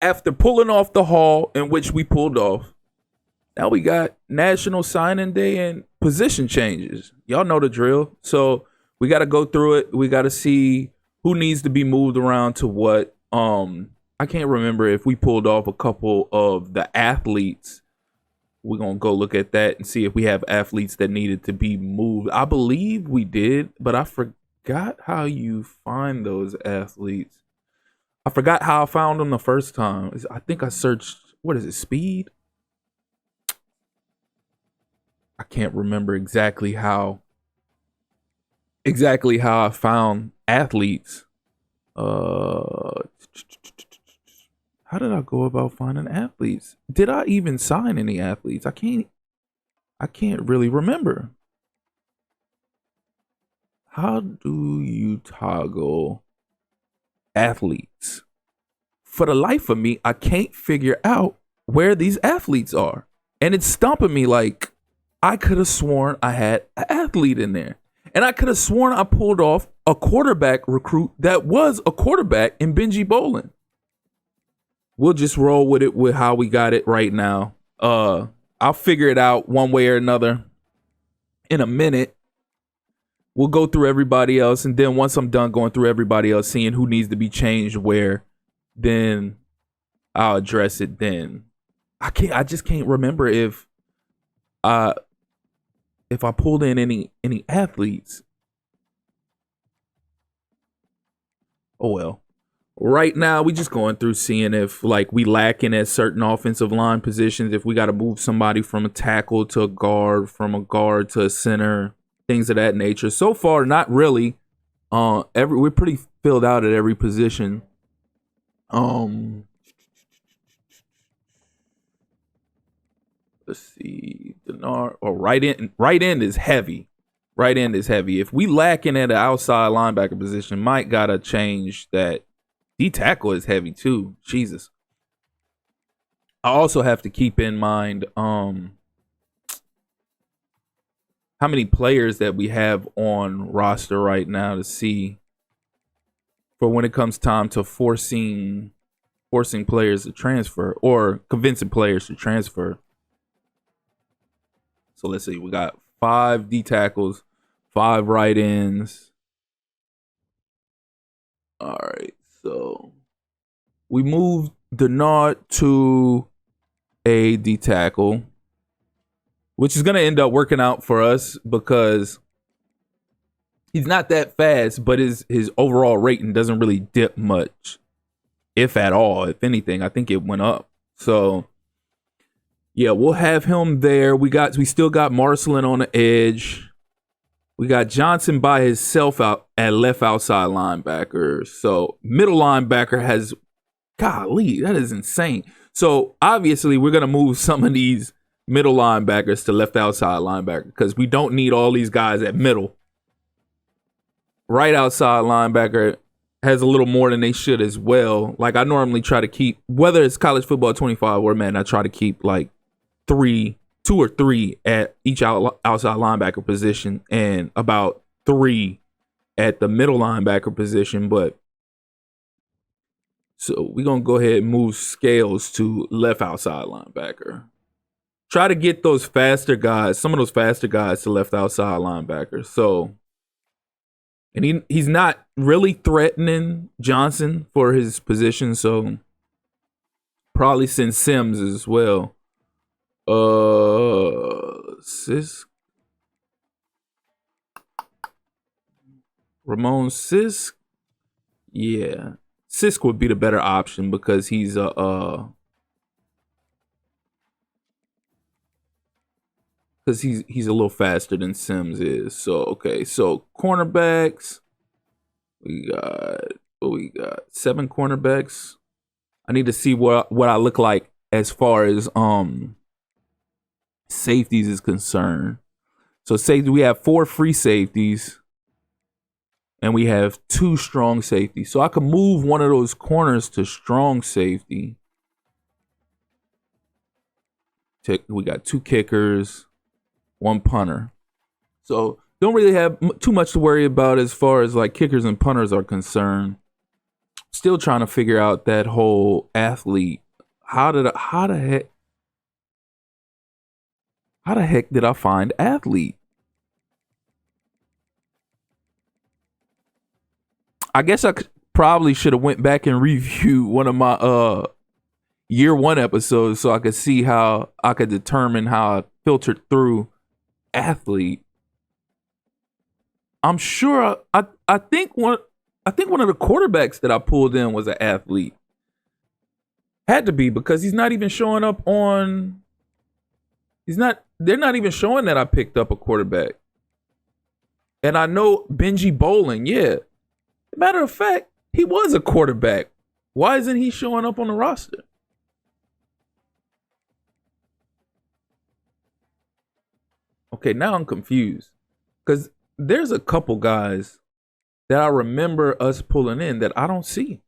After pulling off the haul in which we pulled off, now we got National Signing Day and position changes. Y'all know the drill. So we got to go through it. We got to see who needs to be moved around to what. I can't remember if we pulled off a couple of the athletes. We're going to go look at that and see if we have athletes that needed to be moved. I believe we did, but I forgot how you find those athletes. I forgot how I found them the first time. I think I searched, what is it, speed? I can't remember exactly how I found athletes. How did I go about finding athletes? Did I even sign any athletes? I can't really remember. How do you toggle athletes? For the life of me, I can't figure out where these athletes are. And it's stumping me like I could have sworn I had an athlete in there. And I could have sworn I pulled off a quarterback recruit that was a quarterback in Benji Bolin. We'll just roll with it with how we got it right now. I'll figure it out one way or another in a minute. We'll go through everybody else. And then once I'm done going through everybody else, seeing who needs to be changed where, then I'll address it then. I just can't remember if I pulled in any athletes. Oh well. Right now we just going through seeing if like we lacking at certain offensive line positions, if we got to move somebody from a tackle to a guard, from a guard to a center, things of that nature. So far, not really. We're pretty filled out at every position. Let's see, Denard or right end is heavy. Right end is heavy. If we lacking at an outside linebacker position, Mike gotta change that. D tackle is heavy too. Jesus. I also have to keep in mind how many players that we have on roster right now to see for when it comes time to forcing players to transfer or convincing players to transfer. So let's see, we got 5 D tackles, 5 right ends. All right, so we moved Denard to a D tackle, which is going to end up working out for us because he's not that fast, but his overall rating doesn't really dip much, if at all. If anything, I think it went up. So yeah, we'll have him there. We still got Marcelin on the edge. We got Johnson by himself out at left outside linebacker. So middle linebacker has, golly, that is insane. So obviously we're gonna move some of these middle linebackers to left outside linebacker because we don't need all these guys at middle. Right outside linebacker has a little more than they should as well. Like I normally try to keep, whether it's college football 25 or man, I try to keep like 2 or 3 at each outside linebacker position and about 3 at the middle linebacker position. But so we're going to go ahead and move Scales to left outside linebacker. Try to get those faster guys, some of those faster guys to left outside linebacker. So, and he's not really threatening Johnson for his position. So probably send Sims as well. Ramon Sisk. Yeah. Sisk would be the better option because he's because he's a little faster than Sims is. So okay, so cornerbacks. We got 7 cornerbacks. I need to see what I look like as far as safeties is concerned. So safety, we have 4 free safeties and we have 2 strong safeties. So I can move one of those corners to strong safety. We got 2 kickers, 1 punter. So don't really have too much to worry about as far as like kickers and punters are concerned. Still trying to figure out that whole athlete. How the heck did I find athlete? I guess probably should have went back and reviewed one of my year one episodes so I could see how I could determine how I filtered through athlete. I'm sure I think one of the quarterbacks that I pulled in was an athlete. Had to be, because he's not even showing up on. They're not even showing that I picked up a quarterback. And I know Benji Bowling, yeah. Matter of fact, he was a quarterback. Why isn't he showing up on the roster? Okay, now I'm confused. Because there's a couple guys that I remember us pulling in that I don't see.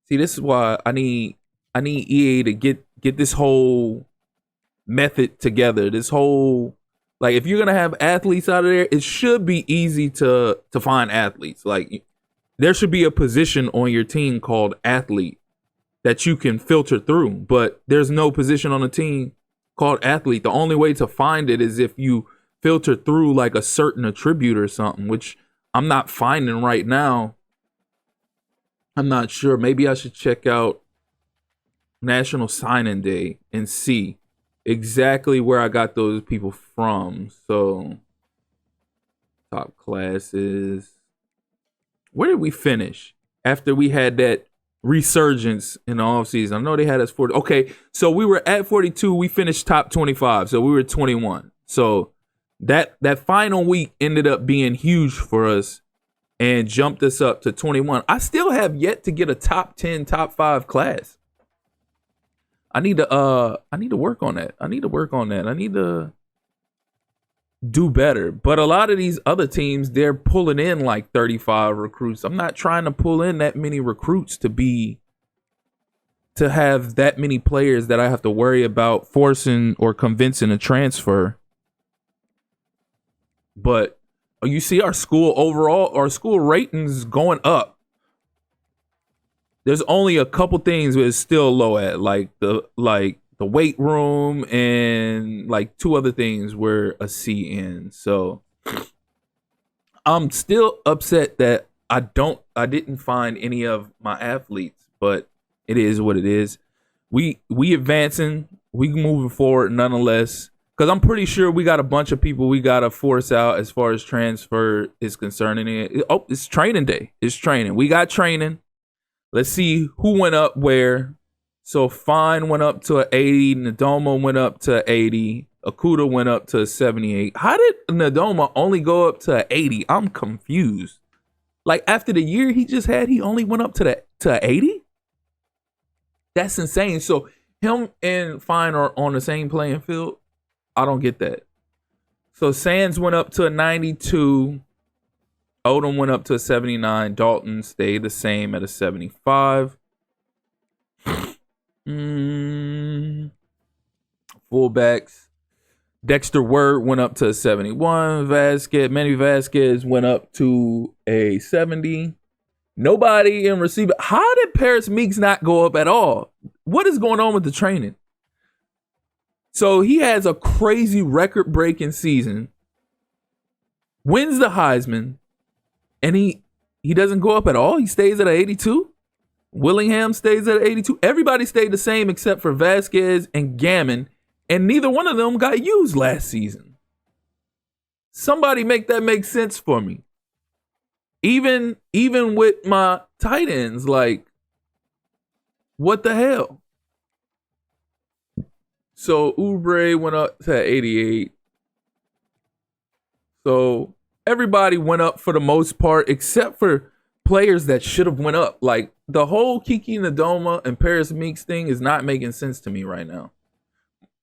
See, this is why I need EA to get this whole method together. This whole, like, if you're gonna have athletes out of there, it should be easy to find athletes. Like, there should be a position on your team called athlete that you can filter through, but there's no position on the team called athlete. The only way to find it is if you filter through like a certain attribute or something, which I'm not finding right now. I'm not sure. Maybe I should check out National Signing Day and see exactly where I got those people from. So, top classes. Where did we finish after we had that resurgence in the offseason? I know they had us 40. Okay, so we were at 42. We finished top 25. So we were 21. So that final week ended up being huge for us and jumped us up to 21. I still have yet to get a top 10, top 5 class. I need to work on that. I need to do better. But a lot of these other teams, they're pulling in like 35 recruits. I'm not trying to pull in that many recruits to have that many players that I have to worry about forcing or convincing a transfer. But you see our school ratings going up. There's only a couple things where it's still low at, like the weight room and like 2 other things were a C in. So I'm still upset that I didn't find any of my athletes, but it is what it is. We advancing, we moving forward nonetheless. Because I'm pretty sure we got a bunch of people we got to force out as far as transfer is concerned. It's training day. It's training. We got training. Let's see who went up where. So Fine went up to an 80. Nadoma went up to 80. Akuda went up to 78. How did Nadoma only go up to 80? I'm confused. Like, after the year he just had, he only went up to 80? That's insane. So him and Fine are on the same playing field. I don't get that. So Sands went up to a 92. Odom went up to a 79. Dalton stayed the same at a 75. Fullbacks. Dexter Word went up to a 71. Manny Vasquez went up to a 70. Nobody in receiver. How did Paris Meeks not go up at all? What is going on with the training? So he has a crazy record-breaking season, wins the Heisman, and he doesn't go up at all. He stays at an 82. Willingham stays at an 82. Everybody stayed the same except for Vasquez and Gammon, and neither one of them got used last season. Somebody make that make sense for me. Even with my tight ends, like, what the hell? So Oubre went up to 88. So everybody went up for the most part, except for players that should have went up. Like, the whole Kiki Nadoma and Paris Meeks thing is not making sense to me right now.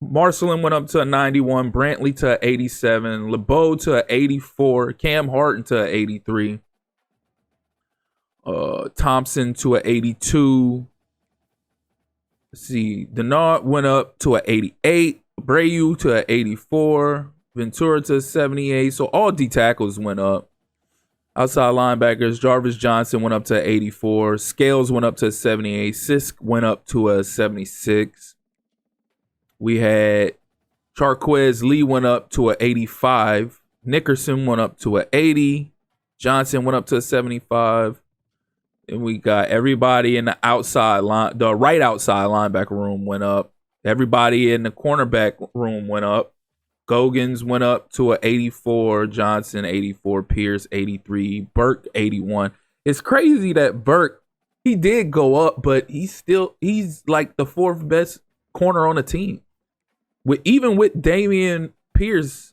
Marcelin went up to a 91. Brantley to a 87. LeBeau to a 84. Cam Harton to a 83. Thompson to a 82. Let's see, Denard went up to an 88, Brayu to an 84, Ventura to a 78. So all D tackles went up. Outside linebackers, Jarvis Johnson went up to 84. Scales went up to 78. Sisk went up to a 76. We had Charquez Lee went up to a 85. Nickerson went up to a 80. Johnson went up to a 75. And we got everybody in the right outside linebacker room went up. Everybody in the cornerback room went up. Gogans went up to a 84. Johnson 84. Pierce 83. Burke 81. It's crazy that Burke, he did go up, but he's like the fourth best corner on the team. Even with Damian Pierce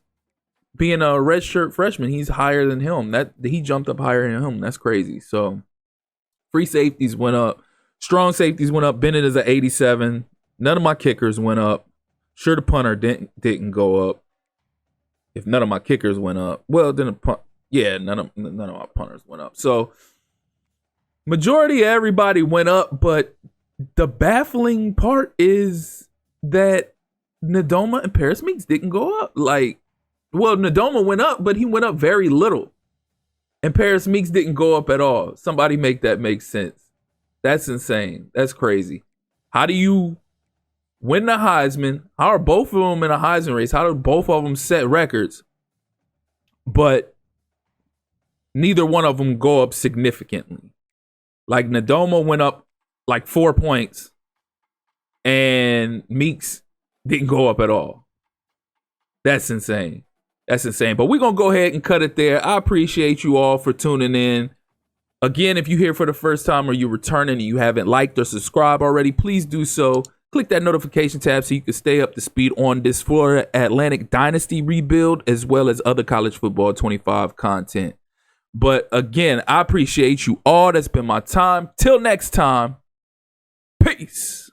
being a redshirt freshman, he's higher than him. He jumped up higher than him. That's crazy. So free safeties went up. Strong safeties went up. Bennett is an 87. None of my kickers went up. Sure, the punter didn't go up. If none of my kickers went up, well, then none of my punters went up. So majority of everybody went up, but the baffling part is that Ndoma and Paris Meeks didn't go up. Ndoma went up, but he went up very little. And Paris Meeks didn't go up at all. Somebody make that make sense. That's insane. That's crazy. How do you win the Heisman? How are both of them in a Heisman race? How do both of them set records? But neither one of them go up significantly. Like Ndoma went up like 4 points and Meeks didn't go up at all. That's insane. That's insane. But we're going to go ahead and cut it there. I appreciate you all for tuning in. Again, if you're here for the first time or you're returning and you haven't liked or subscribed already, please do so. Click that notification tab so you can stay up to speed on this Florida Atlantic Dynasty rebuild as well as other college football 25 content. But again, I appreciate you all. That's been my time. Till next time, peace.